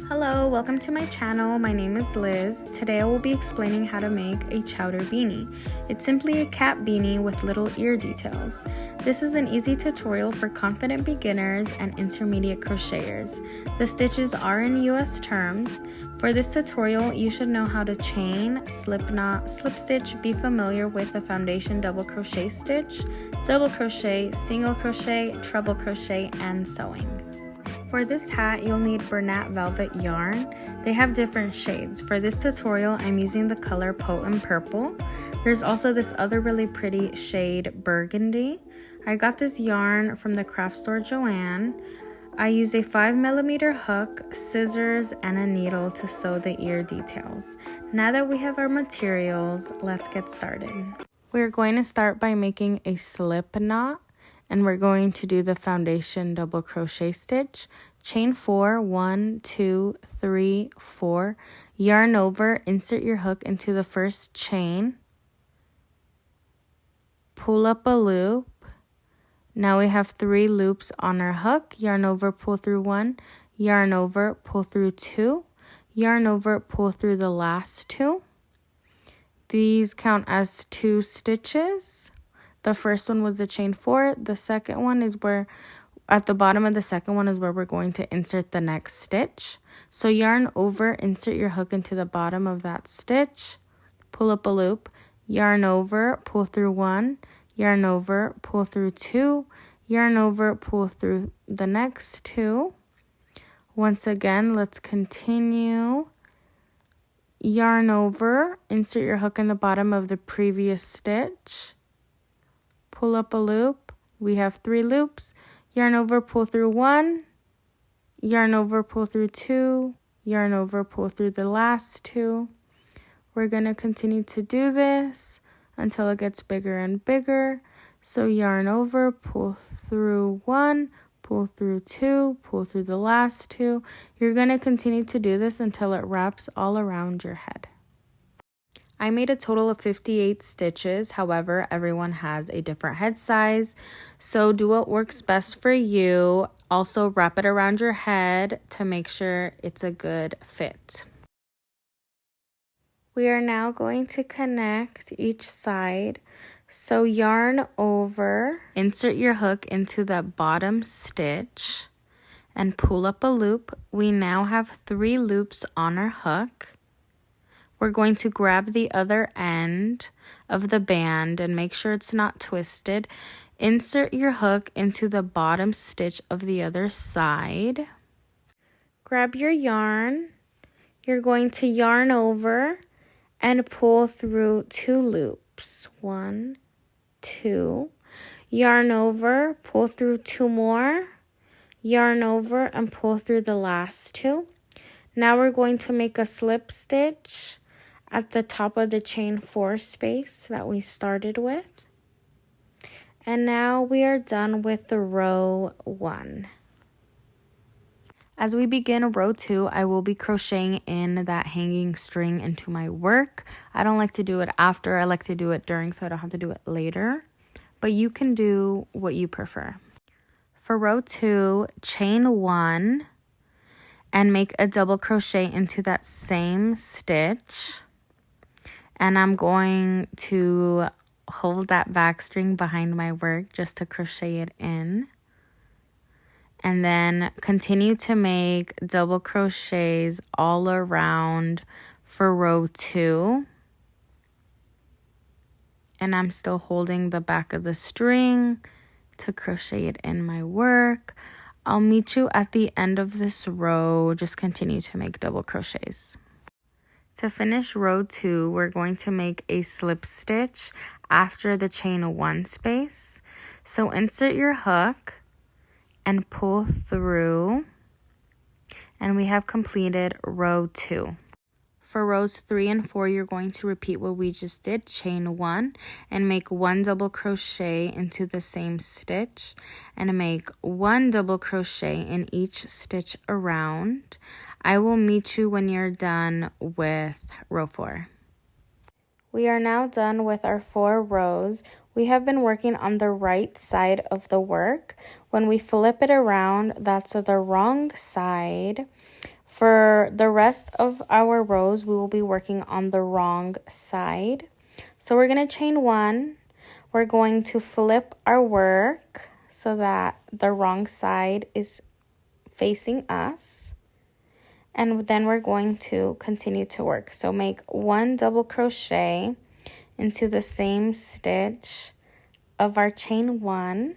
Hello, welcome to my channel. My name is Liz. Today I will be explaining how to make a chowder beanie. It's simply a cap beanie with little ear details. This is an easy tutorial for confident beginners and intermediate crocheters. The stitches are in US terms. For this tutorial, you should know how to chain, slip knot, slip stitch, be familiar with the foundation double crochet stitch, double crochet, single crochet, treble crochet, and sewing. For this hat, you'll need Bernat Velvet Yarn. They have different shades. For this tutorial, I'm using the color Potent Purple. There's also this other really pretty shade, Burgundy. I got this yarn from the craft store Joann. I use a 5mm hook, scissors, and a needle to sew the ear details. Now that we have our materials, let's get started. We're going to start by making a slip knot. And we're going to do the foundation double crochet stitch, chain 4, 1, 2, 3, 4, yarn over, insert your hook into the first chain, pull up a loop. Now we have 3 loops on our hook, yarn over, pull through 1, yarn over, pull through 2, yarn over, pull through the last 2. These count as 2 stitches. The first one was the chain 4. The second one is where, at the bottom of the second one is where we're going to insert the next stitch. So yarn over, insert your hook into the bottom of that stitch, pull up a loop, yarn over, pull through 1, yarn over, pull through 2, yarn over, pull through the next 2. Once again, let's continue. Yarn over, insert your hook in the bottom of the previous stitch. Pull up a loop. We have 3 loops. Yarn over, pull through 1, yarn over, pull through 2, yarn over, pull through the last 2. We're going to continue to do this until it gets bigger and bigger. So yarn over, pull through 1, pull through 2, pull through the last 2. You're going to continue to do this until it wraps all around your head. I made a total of 58 stitches. However, everyone has a different head size, so do what works best for you. Also, wrap it around your head to make sure it's a good fit. We are now going to connect each side. So yarn over, insert your hook into the bottom stitch, and pull up a loop. We now have 3 loops on our hook. We're going to grab the other end of the band and make sure it's not twisted. Insert your hook into the bottom stitch of the other side. Grab your yarn. You're going to yarn over and pull through 2 loops. 1, 2. Yarn over, pull through 2 more. Yarn over and pull through the last 2. Now we're going to make a slip stitch at the top of the chain 4 space that we started with. And now we are done with the row 1. As we begin row 2, I will be crocheting in that hanging string into my work. I don't like to do it after, I like to do it during so I don't have to do it later. But you can do what you prefer. For row 2, chain 1 and make a double crochet into that same stitch. And I'm going to hold that back string behind my work just to crochet it in. And then continue to make double crochets all around for row 2. And I'm still holding the back of the string to crochet it in my work. I'll meet you at the end of this row. Just continue to make double crochets. To finish row 2, we're going to make a slip stitch after the chain 1 space. So insert your hook and pull through, and we have completed row 2. For rows 3 and 4, you're going to repeat what we just did, chain 1 and make 1 double crochet into the same stitch and make 1 double crochet in each stitch around. I will meet you when you're done with row 4. We are now done with our 4 rows. We have been working on the right side of the work. When we flip it around, that's the wrong side. For the rest of our rows, we will be working on the wrong side. So we're going to chain 1. We're going to flip our work so that the wrong side is facing us. And then we're going to continue to work. So make 1 double crochet into the same stitch of our chain 1.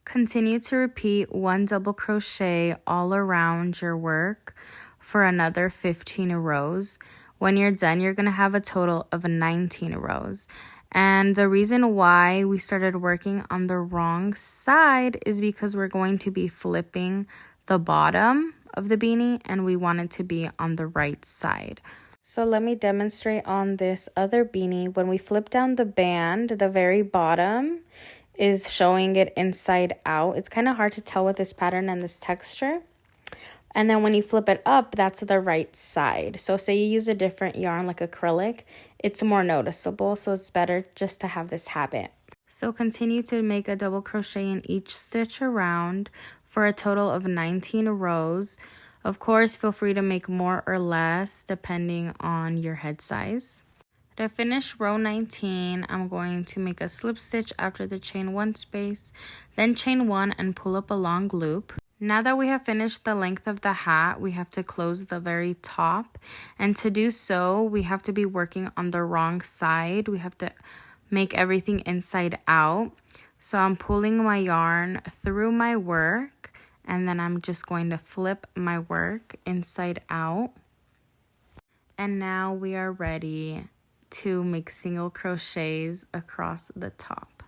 Continue to repeat 1 double crochet all around your work for another 15 rows. When you're done, you're going to have a total of 19 rows. And the reason why we started working on the wrong side is because we're going to be flipping the bottom of the beanie and we want it to be on the right side. So let me demonstrate on this other beanie. When we flip down the band, the very bottom is showing it inside out. It's kind of hard to tell with this pattern and this texture. And then when you flip it up, that's the right side. So say you use a different yarn like acrylic, it's more noticeable. So it's better just to have this habit. So continue to make a double crochet in each stitch around for a total of 19 rows. Of course, feel free to make more or less depending on your head size. To finish row 19, I'm going to make a slip stitch after the chain 1 space, then chain 1 and pull up a long loop. Now that we have finished the length of the hat, we have to close the very top. And to do so, we have to be working on the wrong side. We have to make everything inside out. So I'm pulling my yarn through my work, and then I'm just going to flip my work inside out. And now we are ready to make single crochets across the top.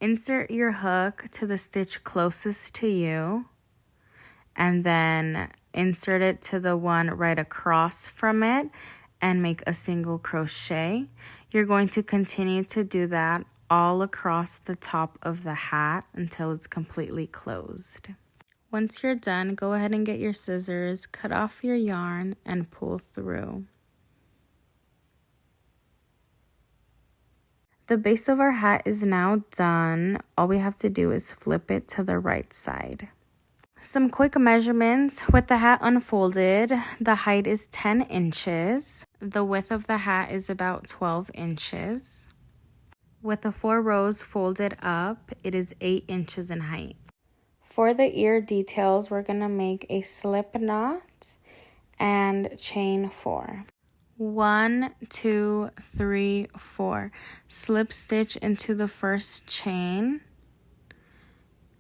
Insert your hook to the stitch closest to you and then insert it to the one right across from it and make a single crochet. You're going to continue to do that all across the top of the hat until it's completely closed. Once you're done, go ahead and get your scissors, cut off your yarn and pull through. The base of our hat is now done. All we have to do is flip it to the right side. Some quick measurements. With the hat unfolded, the height is 10 inches. The width of the hat is about 12 inches. With the 4 rows folded up, it is 8 inches in height. For the ear details, we're going to make a slip knot and chain 4. 1, 2, 3, 4. Slip stitch into the first chain.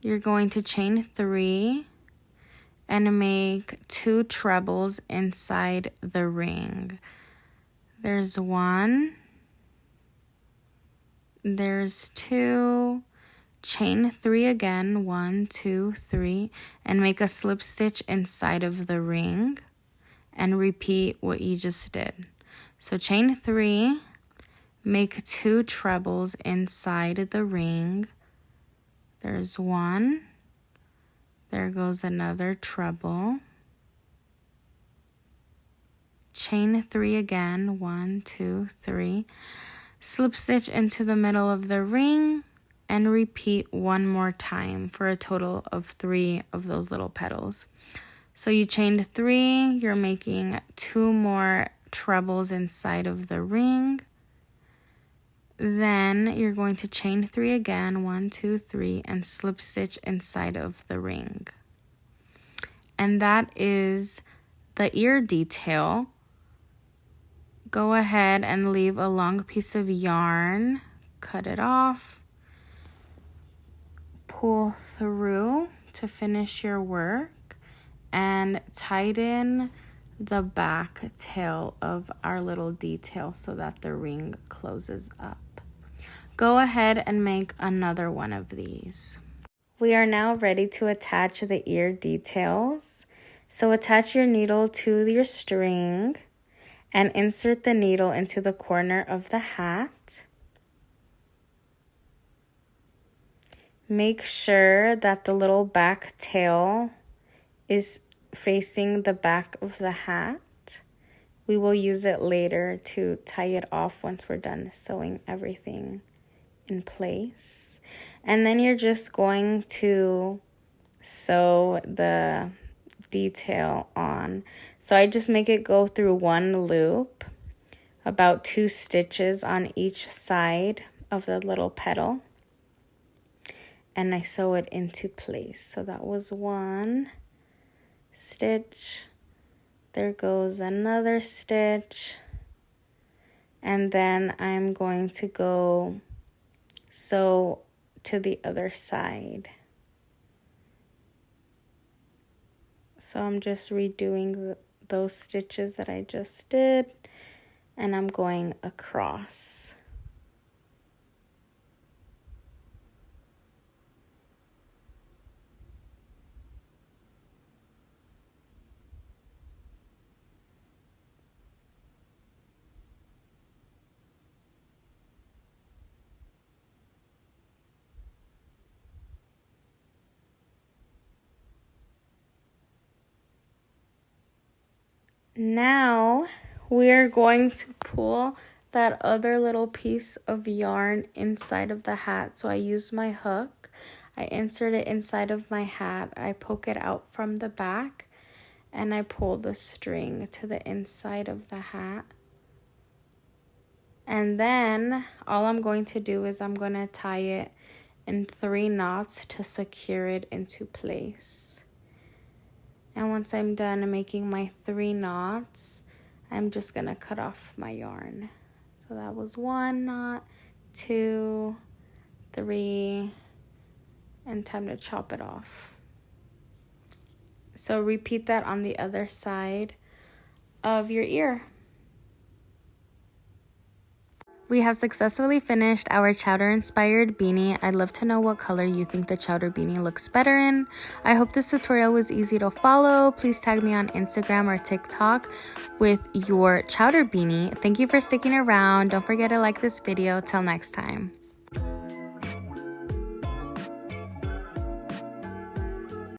You're going to chain 3 and make 2 trebles inside the ring. There's 1. There's 2. Chain 3 again. 1, 2, 3. And make a slip stitch inside of the ring. And repeat what you just did. So chain 3, make 2 trebles inside the ring. There's 1. There goes another treble. Chain 3 again. 1, 2, 3. Slip stitch into the middle of the ring and repeat 1 more time for a total of 3 of those little petals. So you chained 3, you're making 2 more trebles inside of the ring. Then you're going to chain 3 again, 1, 2, 3, and slip stitch inside of the ring. And that is the ear detail. Go ahead and leave a long piece of yarn, cut it off, pull through to finish your work, and tighten the back tail of our little detail so that the ring closes up. Go ahead and make another one of these. We are now ready to attach the ear details. So attach your needle to your string and insert the needle into the corner of the hat. Make sure that the little back tail is facing the back of the hat. We will use it later to tie it off once we're done sewing everything in place. And then you're just going to sew the detail on. So I just make it go through one loop, about 2 stitches on each side of the little petal, and I sew it into place. So that was 1 stitch, there goes another stitch, and then I'm going to go sew to the other side. So I'm just redoing those stitches that I just did, and I'm going across. Now we're going to pull that other little piece of yarn inside of the hat. So I use my hook, I insert it inside of my hat, I poke it out from the back, and I pull the string to the inside of the hat. And then all I'm going to do is I'm going to tie it in 3 knots to secure it into place. And once I'm done making my 3 knots, I'm just going to cut off my yarn. So that was 1 knot, 2, 3, and time to chop it off. So repeat that on the other side of your ear. We have successfully finished our Chowder inspired beanie. I'd love to know what color you think the Chowder beanie looks better in. I hope this tutorial was easy to follow. Please tag me on Instagram or TikTok with your Chowder beanie. Thank you for sticking around. Don't forget to like this video. Till next time.